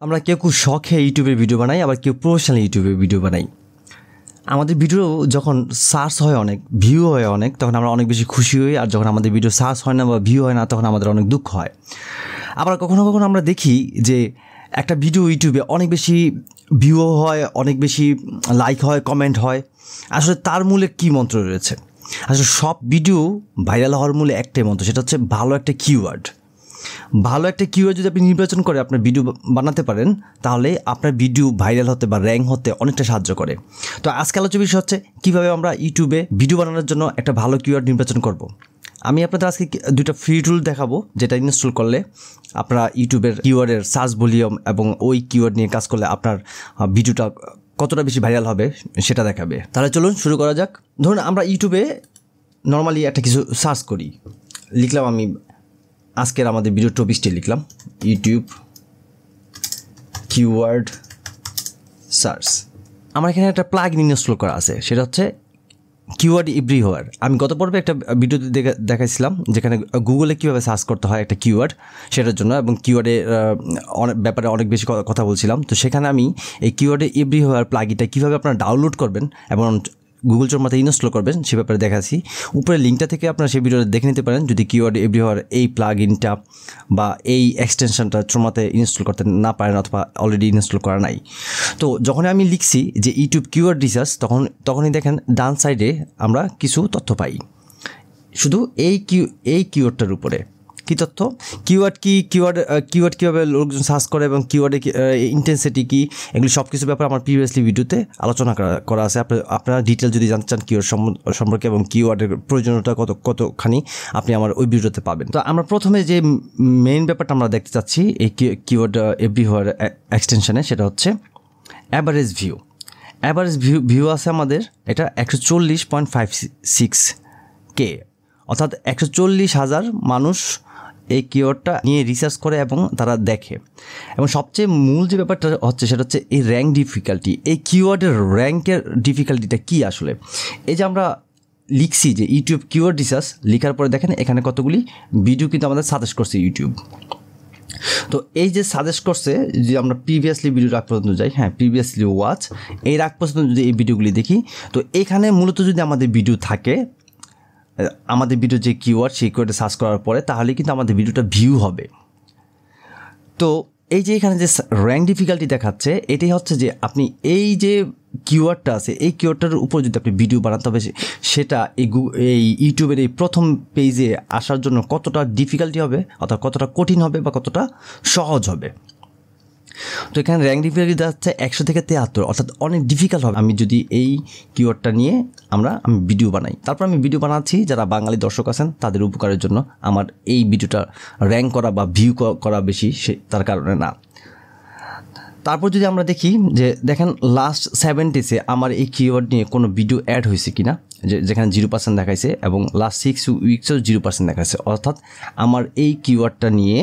আমরা কেউ খুব শখে ইউটিউবে ভিডিও বানাই, আবার কেউ প্রফেশনাল ইউটিউবে ভিডিও বানাই। আমাদের ভিডিও যখন সার্চ হয় অনেক, ভিউ হয় অনেক, তখন আমরা অনেক বেশি খুশি হই। আর যখন আমাদের ভিডিও সার্চ হয় না বা ভিউ হয় না, তখন আমাদের অনেক দুঃখ হয়। আবার কখনো কখনো আমরা দেখি যে একটা ভিডিও ইউটিউবে অনেক বেশি ভিউ হয়, অনেক বেশি লাইক হয়, কমেন্ট হয়। আসলে তার মূলে কী মন্ত্র রয়েছে? আসলে সব ভিডিও ভাইরাল হওয়ার মূলে একটাই মন্ত্র, সেটা হচ্ছে ভালো একটা কিওয়ার্ড। ভালো একটা কিওয়ার্ড যদি আপনি নির্বাচন করে আপনার ভিডিও বানাতে পারেন, তাহলে আপনার ভিডিও ভাইরাল হতে বা র্যাঙ্ক হতে অনেকটা সাহায্য করে। তো আজকে আলোচনার বিষয় হচ্ছে কীভাবে আমরা ইউটিউবে ভিডিও বানানোর জন্য একটা ভালো কিওয়ার্ড নির্বাচন করব। আমি আপনাদের আজকে দুটো ফ্রি টুল দেখাবো, যেটা ইনস্টল করলে আপনারা ইউটিউবের কিওয়ার্ডের সার্চ ভলিউম এবং ওই কিওয়ার্ড নিয়ে কাজ করলে আপনার ভিডিওটা কতটা বেশি ভাইরাল হবে সেটা দেখাবে। তাহলে চলুন শুরু করা যাক। ধরুন আমরা ইউটিউবে নর্মালি একটা কিছু সার্চ করি, লিখলাম আমি আজকের আমাদের ভিডিও টপিকটি লিখলাম ইউটিউব কিওয়ার্ড সার্চ। আমার এখানে একটা প্লাগইন ইনস্টল করা আছে, সেটা হচ্ছে কিওয়ার্ড এভরিওয়্যার। আমি গত পর্বে একটা ভিডিওতে দেখাইছিলাম যেখানে গুগলে কীভাবে সার্চ করতে হয় একটা কিওয়ার্ড, সেটার জন্য, এবং কিওয়ার্ডের ব্যাপারে অনেক বেশি কথা বলছিলাম। তো সেখানে আমি এই কিওয়ার্ডে এভরিওয়্যার প্লাগইনটা কীভাবে আপনারা ডাউনলোড করবেন এবং গুগল চোরমাতে ইনস্টল করবেন সে ব্যাপারে দেখাচ্ছি। উপরে লিঙ্কটা থেকে আপনারা সেই ভিডিওটা দেখে নিতে পারেন যদি কিওয়ার্ড এভরিওয়্যার এই প্লাগইনটা বা এই এক্সটেনশনটা চোরমাতে ইনস্টল করতে না পারেন অথবা অলরেডি ইনস্টল করা নাই। তো যখন আমি লিখছি যে ইউটিউব কিওয়ার্ড রিসার্চ, তখনই দেখেন ডান সাইডে আমরা কিছু তথ্য পাই শুধু এই কিওয়ার্ডটার উপরে। কী তথ্য? কিওয়ার্ড কীভাবে লোকজন সার্চ করে এবং কিওয়ার্ডের ইন্টেন্সিটি কী, এগুলি সব কিছু ব্যাপারে আমার প্রিভিয়াসলি ভিডিওতে আলোচনা করা আছে। আপনারা ডিটেল যদি জানতে চান কিওয়ার্ড সম্পর্কে এবং কিওয়ার্ডের প্রয়োজনীয়তা কতখানি, আপনি আমার ওই ভিডিওতে পাবেন। তো আমরা প্রথমে যে মেইন ব্যাপারটা আমরা দেখতে চাচ্ছি এই কিওয়ার্ড এভরিওয়্যার এক্সটেনশনে, সেটা হচ্ছে অ্যাভারেজ ভিউ। অ্যাভারেজ ভিউ আছে আমাদের, এটা 140.56K, অর্থাৎ 140,000 মানুষ এই কিওয়ার্ডটা নিয়ে রিসার্চ করে এবং তারা দেখে। এবং সবচেয়ে মূল যে ব্যাপারটা হচ্ছে সেটা হচ্ছে এই র্যাঙ্ক ডিফিকাল্টি। এই কিওয়ার্ডের র্যাঙ্কের ডিফিকাল্টিটা কী আসলে? এই যে আমরা লিখছি যে ইউটিউব কিওয়ার্ড রিসার্চ, লেখার পরে দেখেন এখানে কতগুলি ভিডিও কিন্তু আমাদের সাজেস্ট করছে ইউটিউব। তো এই যে সাজেস্ট করছে, যদি আমরা প্রিভিয়াসলি ভিডিও রাগ পর্যন্ত যাই, হ্যাঁ প্রিভিয়াসলি ওয়াচ, এই রাগ পর্যন্ত যদি এই ভিডিওগুলি দেখি, তো এখানে মূলত যদি আমাদের ভিডিও থাকে, আমাদের ভিডিও যে কিওয়ার্ড সেই কিওয়ার্ডে সার্চ করার পরে, তাহলে কিন্তু আমাদের ভিডিওটা ভিউ হবে। তো এই যে এখানে যে র্যাঙ্ক ডিফিকাল্টি দেখাচ্ছে, এটাই হচ্ছে যে আপনি এই যে কিওয়ার্ডটা আছে, এই কিওয়ার্ডটার উপর যদি আপনি ভিডিও বানাতে হবে, সেটা এই ইউটিউবের এই প্রথম পেজে আসার জন্য কতটা ডিফিকাল্টি হবে, অর্থাৎ কতটা কঠিন হবে বা কতটা সহজ হবে। তো এখানে র্যাঙ্ক ডিফিকাল্টি যাচ্ছে 100 থেকে 73, অর্থাৎ অনেক ডিফিকাল্ট হবে আমি যদি এই কিওয়ার্ডটা নিয়ে আমি ভিডিও বানাই। তারপর আমি ভিডিও বানাচ্ছি যারা বাঙালি দর্শক আছেন তাদের উপকারের জন্য, আমার এই ভিডিওটা র্যাঙ্ক করা বা ভিউ করা বেশি তার কারণে না। তারপর যদি আমরা দেখি যে দেখেন লাস্ট 7 ডেজে আমার এই কিওয়ার্ড নিয়ে কোনো ভিডিও অ্যাড হয়েছে কিনা, যেখানে 0% দেখাইছে, এবং লাস্ট 6 উইকসেও 0% দেখাইছে, অর্থাৎ আমার এই কিওয়ার্ডটা নিয়ে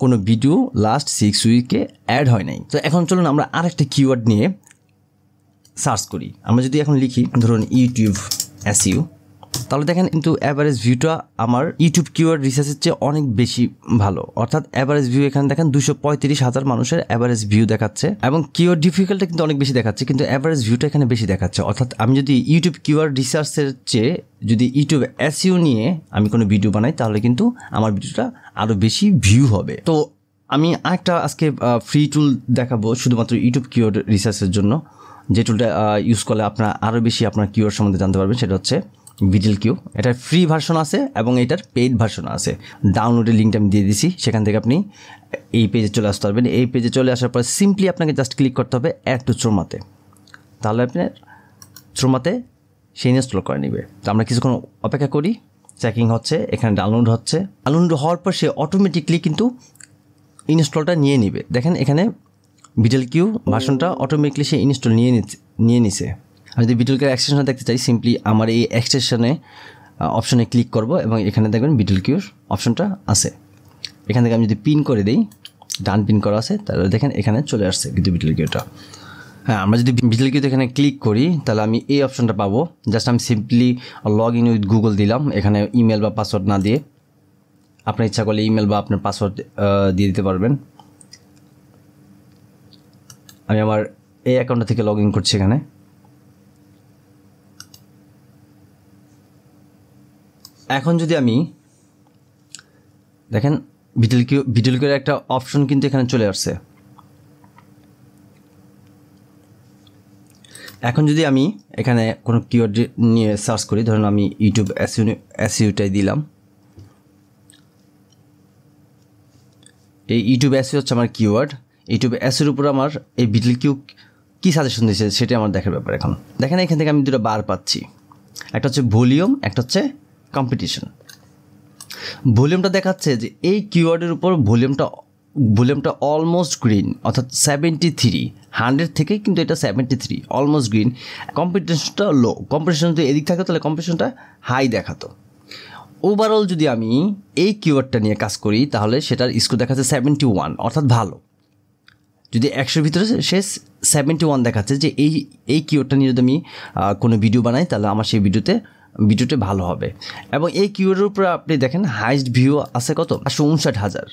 কোনো ভিডিও লাস্ট 6 উইকে অ্যাড হয় নাই। তো এখন চলুন আমরা আরেকটা কিওয়ার্ড নিয়ে সার্চ করি। আমরা যদি এখন লিখি ধরুন ইউটিউব SEO, তাহলে দেখেন কিন্তু অ্যাভারেজ ভিউটা আমার ইউটিউব কিওয়ার্ড রিসার্চের চেয়ে অনেক বেশি ভালো, অর্থাৎ অ্যাভারেজ ভিউ এখানে দেখেন 235,000 মানুষের অ্যাভারেজ ভিউ দেখাচ্ছে, এবং কিওয়ার্ড ডিফিকাল্টটা কিন্তু অনেক বেশি দেখাচ্ছে, কিন্তু অ্যাভারেজ ভিউটা এখানে বেশি দেখাচ্ছে। অর্থাৎ আমি যদি ইউটিউব কিওয়ার্ড রিসার্চের চেয়ে যদি ইউটিউব SEO নিয়ে আমি কোনো ভিডিও বানাই, তাহলে কিন্তু আমার ভিডিওটা আরও বেশি ভিউ হবে। তো আমি আরেকটা আজকে ফ্রি টুল দেখাবো শুধুমাত্র ইউটিউব কিওয়ার্ড রিসার্চের জন্য, যে টুলটা ইউজ করলে আপনারা আরও বেশি আপনার কিওয়ার্ড সম্বন্ধে জানতে পারবেন। সেটা হচ্ছে Vidiq। এটার ফ্রি ভার্সন আছে এবং এটার পেইড ভার্সন আছে। ডাউনলোডের লিঙ্কটা আমি দিয়ে দিছি, সেখান থেকে আপনি এই পেজে চলে আসতে পারবেন। এই পেজে চলে আসার পর সিম্পলি আপনাকে জাস্ট ক্লিক করতে হবে অ্যাড টু চোরমাতে, তাহলে আপনার চোরমাতে সে ইনস্টল করে নেবে। তো আমরা কিছুক্ষণ অপেক্ষা করি, চেকিং হচ্ছে, এখানে ডাউনলোড হচ্ছে। ডাউনলোড হওয়ার পর সে অটোমেটিকলি কিন্তু ইনস্টলটা নিয়ে নেবে। দেখেন এখানে Vidiq ভার্সনটা অটোমেটিকলি সে ইনস্টল নিয়ে নিছে। আমি যদি Vidiq এক্সটেনশন দেখতে চাই, সিম্পলি আমার এই এক্সটেনশনে অপশনে ক্লিক করব এবং এখানে দেখবেন Vidiq অপশনটা আছে। এখান থেকে আমি যদি পিন করে দিই, ডান পিন করা আছে, তাহলে দেখেন এখানে চলে আসছে কিন্তু Vidiqটা। হ্যাঁ, আমরা যদি Vidiq এখানে ক্লিক করি, তাহলে আমি এই অপশনটা পাবো। জাস্ট আমি simply log in with Google দিলাম, এখানে ইমেল বা পাসওয়ার্ড না দিয়ে, আপনার ইচ্ছা করলে ইমেল বা আপনার পাসওয়ার্ড দিয়ে দিতে পারবেন। আমি আমার এই অ্যাকাউন্টটা থেকে লগ ইন করছি এখানে। এখন যদি আমি দেখেন ভিডিওর একটা অপশন কিন্তু এখানে চলে আসছে। এখন যদি আমি এখানে কোনো কিওয়ার্ড নিয়ে সার্চ করি, ধরুন আমি ইউটিউব এসইওটাই দিলাম। এই ইউটিউব এসইও হচ্ছে আমার কিওয়ার্ড। ইউটিউব এসইওর উপর আমার এই ভিডিq কী সাজেশন দিয়েছে সেটা আমার দেখার ব্যাপার। এখন দেখেন এখান থেকে আমি দুটো বার পাচ্ছি, একটা হচ্ছে ভলিউম, একটা হচ্ছে কম্পিটিশন। ভলিউমটা দেখাচ্ছে যে এই কিওয়ার্ডের উপর ভলিউমটা অলমোস্ট গ্রিন, অর্থাৎ 73, 100 থেকে কিন্তু এটা 73, অলমোস্ট গ্রিন। কম্পিটিশনটা লো, কম্পিটিশন যদি এদিক থাকতো তাহলে কম্পিটিশনটা হাই দেখাতো। ওভারঅল যদি আমি এই কিওয়ার্ডটা নিয়ে কাজ করি তাহলে সেটার স্কোর দেখাচ্ছে 71, অর্থাৎ ভালো। যদি 100 ভিতরে সে 71 দেখাচ্ছে, যে এই কিওয়ার্ডটা নিয়ে যদি আমি কোনো ভিডিও বানাই তাহলে আমার সেই ভিডিওতে ভালো হবে। এবং এই কিওয়ার্ডের উপরে আপনি দেখেন হাইস্ট ভিউ আছে কত, 59,000,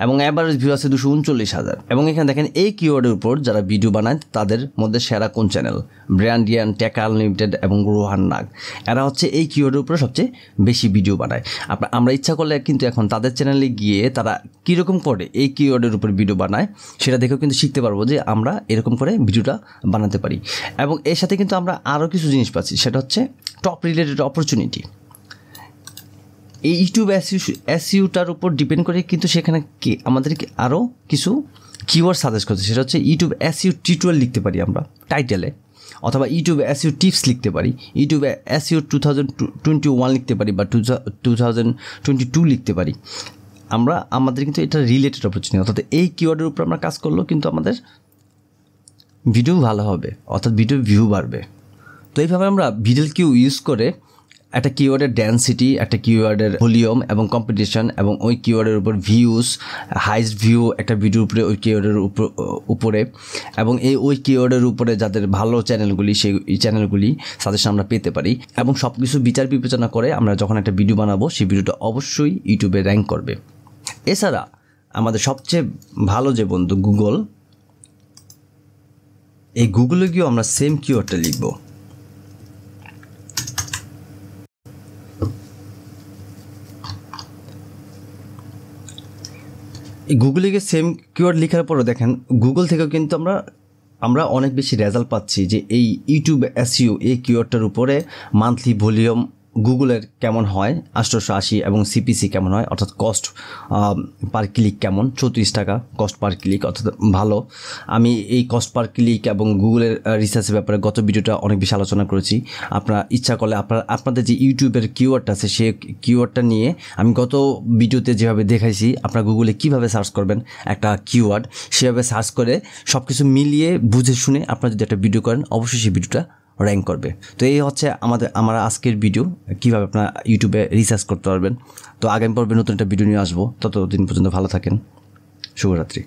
এবং অ্যাভারেজ ভিউ আছে 239,000। এবং এখানে দেখেন এই কিওয়ার্ডের উপর যারা ভিডিও বানায় তাদের মধ্যে সেরা কোন চ্যানেল, ব্র্যান্ডিয়ান, টেকা আনলিমিটেড এবং রোহান নাগ, এরা হচ্ছে এই কিওয়ার্ডের উপরে সবচেয়ে বেশি ভিডিও বানায়। আমরা ইচ্ছা করলে কিন্তু এখন তাদের চ্যানেলে গিয়ে তারা কীরকম করে এই কিওয়ার্ডের উপর ভিডিও বানায় সেটা দেখেও কিন্তু শিখতে পারবো যে আমরা এরকম করে ভিডিওটা বানাতে পারি। এবং এর সাথে কিন্তু আমরা আরও কিছু জিনিস পাচ্ছি, সেটা হচ্ছে টপ রিলেটেড অপরচুনিটি। এই ইউটিউব এসইওটার উপর ডিপেন্ড করে কিন্তু সেখানে আমাদেরকে আরও কিছু কিওয়ার্ড সাজেস্ট করছে, সেটা হচ্ছে ইউটিউব এসইও টিউটোরিয়াল লিখতে পারি আমরা টাইটেলে, অথবা ইউটিউব এসইও টিপস লিখতে পারি, ইউটিউব এসইও 2021 লিখতে পারি, বা 2022 লিখতে পারি। আমাদের কিন্তু এটা রিলেটেড অপরচুনিটি, অর্থাৎ এই কিওয়ার্ডের উপর আমরা কাজ করলেও কিন্তু আমাদের ভিডিও ভালো হবে, অর্থাৎ ভিডিও ভিউ বাড়বে। তো এইভাবে আমরা ভিডিq ইউজ করে একটা কিওয়ার্ডের ডেন্সিটি, একটা কিওয়ার্ডের ভলিউম এবং কম্পিটিশন, এবং ওই কিওয়ার্ডের উপর ভিউজ, হাইস্ট ভিউ একটা ভিডিওর উপরে ওই কিওয়ার্ডের উপরে, এবং ওই কিওয়ার্ডের উপরে যাদের ভালো চ্যানেলগুলি সেই চ্যানেলগুলি সাজেশন আমরা পেতে পারি। এবং সব কিছু বিচার বিবেচনা করে আমরা যখন একটা ভিডিও বানাবো সেই ভিডিওটা অবশ্যই ইউটিউবে র্যাঙ্ক করবে। এছাড়া আমাদের সবচেয়ে ভালো যে বন্ধু গুগল, এই গুগলে গিয়েও আমরা সেম কিওয়ার্ডটা লিখব। এই গুগলে গিয়ে সেম কিওয়ার্ড লেখার পরও দেখেন গুগল থেকেও কিন্তু আমরা অনেক বেশি রেজাল্ট পাচ্ছি যে এই ইউটিউব এসইও এই কিওয়ার্ডটার উপরে মান্থলি ভলিউম গুগলের কেমন হয় 880, এবং সিপিসি কেমন হয়, অর্থাৎ কস্ট পার ক্লিক কেমন, 34 টাকা কস্ট পার ক্লিক, অর্থাৎ ভালো। আমি এই কস্ট পার ক্লিক এবং গুগলের রিসার্চের ব্যাপারে গত ভিডিওটা অনেক বেশি আলোচনা করেছি। আপনারা ইচ্ছা করলে আপনাদের যে ইউটিউবের কিওয়ার্ডটা আছে সেই কিওয়ার্ডটা নিয়ে আমি গত ভিডিওতে যেভাবে দেখাইছি আপনারা গুগলে কিভাবে সার্চ করবেন একটা কিওয়ার্ড, সেভাবে সার্চ করে সব কিছু মিলিয়ে বুঝে শুনে আপনারা যদি একটা ভিডিও করেন অবশ্যই সেই ভিডিওটা র্যাঙ্ক করবে। তো এই হচ্ছে আমার আজকের ভিডিও, কীভাবে আপনারা ইউটিউবে রিসার্চ করতে পারবেন। তো আগামী পর্বে নতুন একটা ভিডিও নিয়ে আসবো, ততদিন পর্যন্ত ভালো থাকেন, শুভরাত্রি।